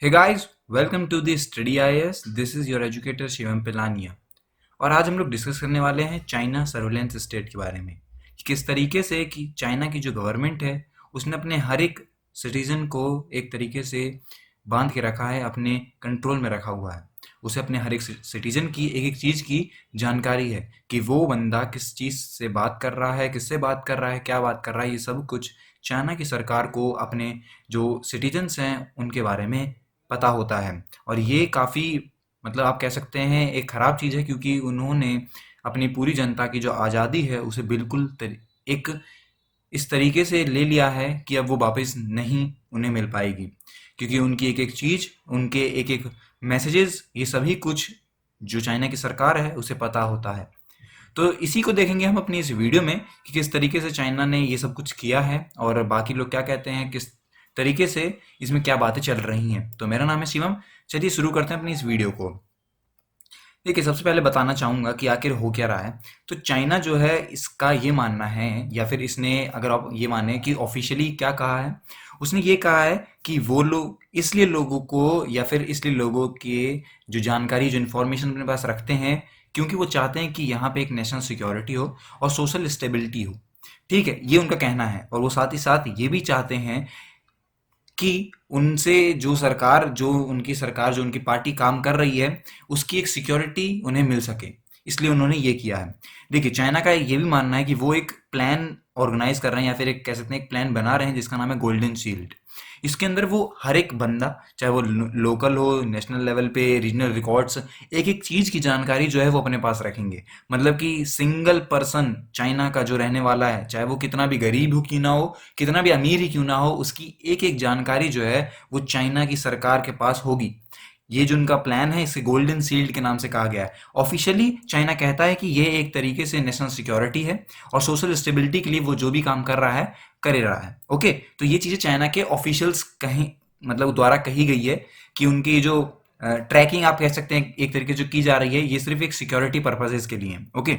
Hey guys, welcome to the Study IAS. This is your educator Shivam Pilania. और आज हम लोग डिस्कस करने वाले हैं चाइना सर्वेलेंस स्टेट के बारे में कि किस तरीके से कि चाइना की जो गवर्नमेंट है उसने अपने हर एक सिटीजन को एक तरीके से बांध के रखा है, अपने कंट्रोल में रखा हुआ है। उसे अपने हर एक सिटीजन की एक एक चीज़ की जानकारी है कि वो बंदा किस चीज़ से बात कर रहा है, किससे बात कर रहा है, क्या बात कर रहा है। ये सब कुछ चाइना की सरकार को अपने जो सिटीजन्स हैं उनके बारे में पता होता है। और ये काफ़ी मतलब आप कह सकते हैं एक ख़राब चीज़ है, क्योंकि उन्होंने अपनी पूरी जनता की जो आज़ादी है उसे बिल्कुल एक इस तरीके से ले लिया है कि अब वो वापस नहीं उन्हें मिल पाएगी, क्योंकि उनकी एक एक चीज़, उनके एक एक मैसेजेस, ये सभी कुछ जो चाइना की सरकार है उसे पता होता है। तो इसी को देखेंगे हम अपनी इस वीडियो में कि किस तरीके से चाइना ने ये सब कुछ किया है और बाकी लोग क्या कहते हैं, किस तरीके से इसमें क्या बातें चल रही हैं। तो मेरा नाम है शिवम। चलिए शुरू करते हैं अपनी इस वीडियो को। देखिए, सबसे पहले बताना चाहूँगा कि आखिर हो क्या रहा है। तो चाइना जो है, इसका ये मानना है, या फिर इसने, अगर आप ये माने कि ऑफिशियली क्या कहा है, उसने ये कहा है कि वो लोग इसलिए लोगों को, या फिर इसलिए लोगों के जो जानकारी, जो इन्फॉर्मेशन अपने पास रखते हैं, क्योंकि वो चाहते हैं कि यहाँ पे एक नेशनल सिक्योरिटी हो और सोशल स्टेबिलिटी हो। ठीक है, ये उनका कहना है। और वो साथ ही साथ ये भी चाहते हैं कि उनसे जो उनकी सरकार, जो उनकी पार्टी काम कर रही है, उसकी एक सिक्योरिटी उन्हें मिल सके। इसलिए उन्होंने ये किया है। देखिए, चाइना का ये भी मानना है कि वो एक प्लान ऑर्गेनाइज कर रहे हैं, या फिर एक कह सकते हैं एक प्लान बना रहे हैं जिसका नाम है गोल्डन शील्ड। इसके अंदर वो हर एक बंदा, चाहे वो लोकल हो, नेशनल लेवल पे, रीजनल रिकॉर्ड्स, एक एक चीज की जानकारी जो है वो अपने पास रखेंगे। मतलब कि सिंगल पर्सन चाइना का जो रहने वाला है, चाहे वो कितना भी गरीब हो क्यों ना हो, कितना भी अमीर ही क्यों ना हो, उसकी एक एक जानकारी जो है वो चाइना की सरकार के पास होगी। ये जो उनका प्लान है, इसे गोल्डन सील्ड के नाम से कहा गया है। ऑफिशियली चाइना कहता है कि ये एक तरीके से नेशनल सिक्योरिटी है और सोशल स्टेबिलिटी के लिए वो जो भी काम कर रहा है, कर ही रहा है। ओके, तो ये चीज़ें चाइना के ऑफिशियल्स कहीं मतलब द्वारा कही गई है कि उनकी जो ट्रैकिंग आप कह सकते हैं एक तरीके से जो की जा रही है, ये सिर्फ एक सिक्योरिटी पर्पसेस के लिए है। ओके,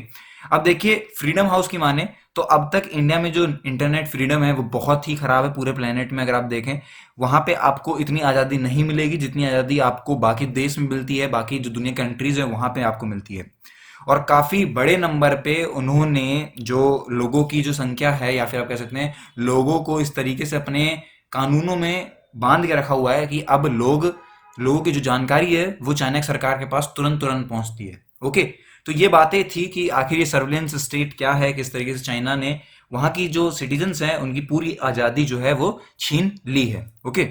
अब देखिए, फ्रीडम हाउस की माने तो अब तक इंडिया में जो इंटरनेट फ्रीडम है वो बहुत ही खराब है। पूरे प्लेनेट में अगर आप देखें, वहां पे आपको इतनी आज़ादी नहीं मिलेगी जितनी आज़ादी आपको बाकी देश में मिलती है, बाकी जो दुनिया कंट्रीज है वहां पे आपको मिलती है। और काफ़ी बड़े नंबर पे उन्होंने जो लोगों की जो संख्या है, या फिर आप कह सकते हैं लोगों को इस तरीके से अपने कानूनों में बांध के रखा हुआ है कि अब लोगों की जो जानकारी है वो चाइना की सरकार के पास तुरंत तुरंत पहुंचती है। ओके, तो ये बातें थी कि आखिर ये सर्विलेंस स्टेट क्या है, किस तरीके से चाइना ने वहां की जो सिटीजन्स हैं उनकी पूरी आज़ादी जो है वो छीन ली है। ओके,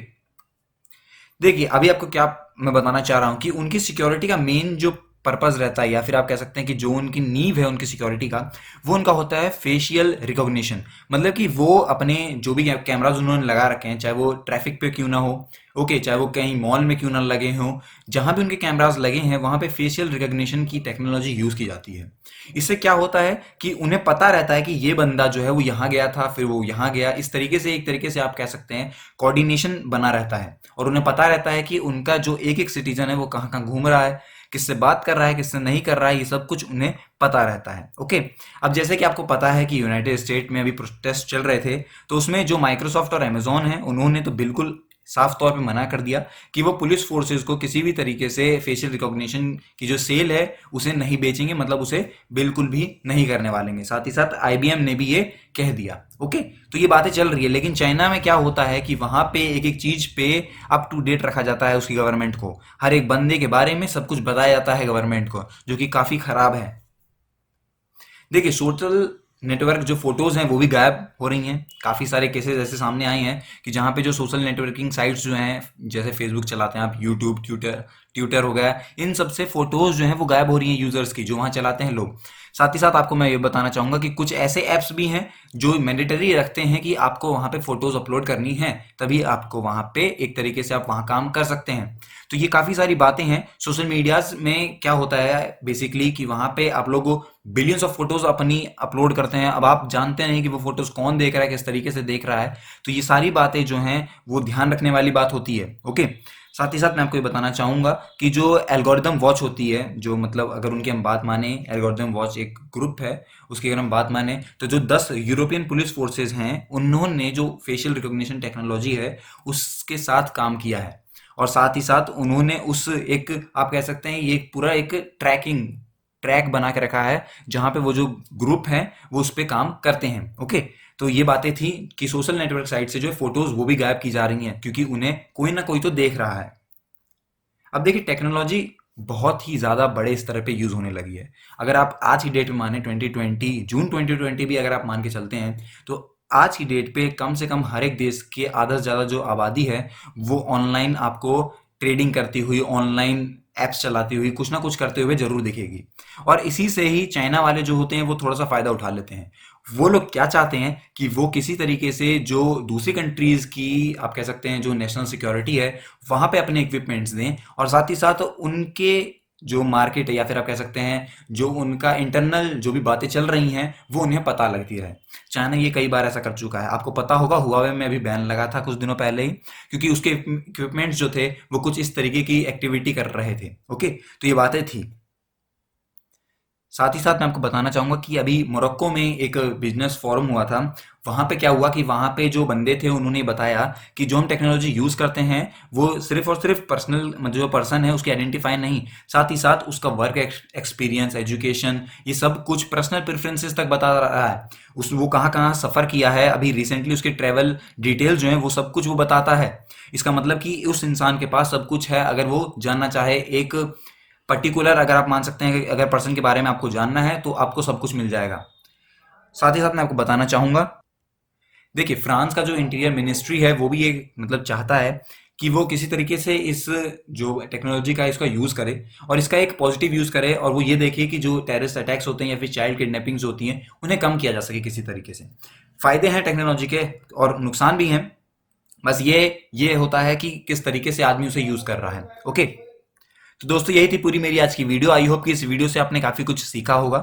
देखिए, अभी आपको क्या मैं बताना चाह रहा हूँ कि उनकी सिक्योरिटी का मेन जो पर्पस रहता है, या फिर आप कह सकते हैं कि जो उनकी नींव है उनकी सिक्योरिटी का, वो उनका होता है फेशियल रिकॉग्निशन। मतलब कि वो अपने जो भी कैमराज उन्होंने लगा रखे हैं, चाहे वो ट्रैफिक पे क्यों ना हो, ओके, चाहे वो कहीं मॉल में क्यों ना लगे हों, जहां भी उनके कैमराज लगे हैं वहां पे फेशियल रिकॉग्निशन की टेक्नोलॉजी यूज की जाती है। इससे क्या होता है कि उन्हें पता रहता है कि ये बंदा जो है वो यहाँ गया था, फिर वो यहाँ गया। इस तरीके से एक तरीके से आप कह सकते हैं कोऑर्डिनेशन बना रहता है, और उन्हें पता रहता है कि उनका जो एक एक सिटीजन है वो कहाँ कहाँ घूम रहा है, किससे बात कर रहा है, किससे नहीं कर रहा है, ये सब कुछ उन्हें पता रहता है। ओके, अब जैसे कि आपको पता है कि यूनाइटेड स्टेट में अभी प्रोटेस्ट चल रहे थे, तो उसमें जो माइक्रोसॉफ्ट और अमेजोन है उन्होंने तो बिल्कुल साफ तौर पे मना कर दिया कि वो पुलिस फोर्सेस को किसी भी तरीके से फेशियल रिकॉग्निशन की जो सेल है उसे नहीं बेचेंगे, मतलब उसे बिल्कुल भी नहीं करने वालेंगे। साथ ही साथ आईबीएम ने भी ये कह दिया। ओके, तो ये बातें चल रही है, लेकिन चाइना में क्या होता है कि वहां पे एक एक चीज पे अप टू डेट रखा जाता है उसकी गवर्नमेंट को। हर एक बंदे के बारे में सब कुछ बताया जाता है गवर्नमेंट को, जो कि काफी खराब है। देखिए, सोशल नेटवर्क जो फोटोज हैं वो भी गायब हो रही हैं। काफ़ी सारे केसेस ऐसे सामने आए हैं कि जहाँ पे जो सोशल नेटवर्किंग साइट्स जो हैं, जैसे फेसबुक चलाते हैं आप, यूट्यूब, ट्विटर ट्विटर हो गया, इन सब से फोटोज जो हैं वो गायब हो रही हैं यूजर्स की, जो वहाँ चलाते हैं लोग। साथ ही साथ आपको मैं ये बताना चाहूंगा कि कुछ ऐसे ऐप्स भी हैं जो मैंडेटरी रखते हैं कि आपको वहाँ पे फोटोज अपलोड करनी है, तभी आपको वहाँ पे एक तरीके से आप वहाँ काम कर सकते हैं। तो ये काफ़ी सारी बातें हैं। सोशल मीडियाज में क्या होता है बेसिकली कि वहाँ पे आप लोग बिलियंस ऑफ फोटोज अपनी अपलोड करते हैं। अब आप जानते नहीं कि वो फोटोज कौन देख रहा है, किस तरीके से देख रहा है। तो ये सारी बातें जो हैं वो ध्यान रखने वाली बात होती है। ओके, साथ ही साथ मैं आपको ये बताना चाहूंगा कि जो एल्गोरिदम वॉच होती है, जो मतलब अगर उनकी हम बात माने, एल्गोरिदम वॉच एक ग्रुप है, उसकी अगर हम बात माने तो जो 10 यूरोपियन पुलिस फोर्सेज हैं उन्होंने जो फेशियल रिकॉग्निशन टेक्नोलॉजी है उसके साथ काम किया है। और साथ ही साथ उन्होंने उस एक आप कह सकते हैं ये एक पूरा एक ट्रैक बना के रखा है जहां पे वो जो ग्रुप है वो उस पे काम करते हैं। ओके, तो ये बातें थी कि सोशल नेटवर्क साइट से जो फोटोज वो भी गायब की जा रही हैं क्योंकि उन्हें कोई ना कोई तो देख रहा है। अब देखिए टेक्नोलॉजी बहुत ही ज़्यादा बड़े स्तर पे यूज़ होने लगी है। अगर आप आज की डेट में माने 2020 जून 2020 भी अगर आप मान के चलते हैं तो आज की डेट पे कम से कम हर एक देश के आधा से ज़्यादा जो आबादी है वो ऑनलाइन आपको ट्रेडिंग करती हुई, ऑनलाइन ऐप्स चलाती हुई, कुछ ना कुछ करते हुए ज़रूर दिखेगी। और इसी से ही चाइना वाले जो होते हैं वो थोड़ा सा फ़ायदा उठा लेते हैं। वो लोग क्या चाहते हैं कि वो किसी तरीके से जो दूसरी कंट्रीज़ की आप कह सकते हैं जो नेशनल सिक्योरिटी है वहाँ पे अपने इक्विपमेंट्स दें और साथ ही साथ उनके जो मार्केट है या फिर आप कह सकते हैं जो उनका इंटरनल जो भी बातें चल रही हैं वो उन्हें पता लगती रहे। चाइना ये कई बार ऐसा कर चुका है। आपको पता होगा हुआवे में अभी बैन लगा था कुछ दिनों पहले ही क्योंकि उसके इक्विपमेंट्स जो थे वो कुछ इस तरीके की एक्टिविटी कर रहे थे। ओके, तो ये बातें थी। साथ ही साथ मैं आपको बताना चाहूँगा कि अभी मोरक्को में एक बिजनेस फोरम हुआ था। वहाँ पे क्या हुआ कि वहाँ पे जो बंदे थे उन्होंने बताया कि जो हम टेक्नोलॉजी यूज़ करते हैं वो सिर्फ और सिर्फ पर्सनल मतलब जो पर्सन है उसकी आइडेंटिफाई नहीं, साथ ही साथ उसका वर्क एक्सपीरियंस, एजुकेशन, ये सब कुछ पर्सनल प्रेफरेंसेस तक बता रहा है। उस वो कहाँ कहाँ सफ़र किया है, अभी रिसेंटली उसके ट्रैवल डिटेल्स जो हैं वो सब कुछ वो बताता है। इसका मतलब कि उस इंसान के पास सब कुछ है। अगर वो जानना चाहे एक पर्टिकुलर, अगर आप मान सकते हैं कि अगर पर्सन के बारे में आपको जानना है तो आपको सब कुछ मिल जाएगा। साथ ही साथ मैं आपको बताना चाहूँगा, देखिए फ्रांस का जो इंटीरियर मिनिस्ट्री है वो भी ये मतलब चाहता है कि वो किसी तरीके से इस जो टेक्नोलॉजी का इसका यूज़ करे और इसका एक पॉजिटिव यूज़ करे और वो ये देखे कि जो टेररिस्ट अटैक्स होते हैं या फिर चाइल्ड किडनैपिंग्स होती हैं उन्हें कम किया जा सके किसी तरीके से। फ़ायदे हैं टेक्नोलॉजी के और नुकसान भी हैं, बस ये होता है कि किस तरीके से आदमी उसे यूज़ कर रहा है। ओके, तो दोस्तों यही थी पूरी मेरी आज की वीडियो। आई होप कि इस वीडियो से आपने काफ़ी कुछ सीखा होगा।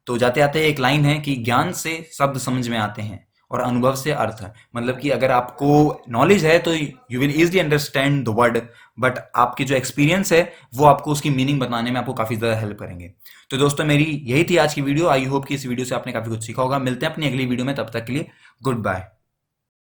तो जाते आते एक लाइन है कि ज्ञान से शब्द समझ में आते हैं और अनुभव से अर्थ है। मतलब कि अगर आपको नॉलेज है तो you will easily understand the word, but आपकी जो एक्सपीरियंस है वो आपको उसकी मीनिंग बताने में आपको काफ़ी ज़्यादा हेल्प करेंगे। तो दोस्तों मेरी यही थी आज की वीडियो। आई होप कि इस वीडियो से आपने काफ़ी कुछ सीखा होगा। मिलते हैं अपनी अगली वीडियो में, तब तक के लिए गुड बाय।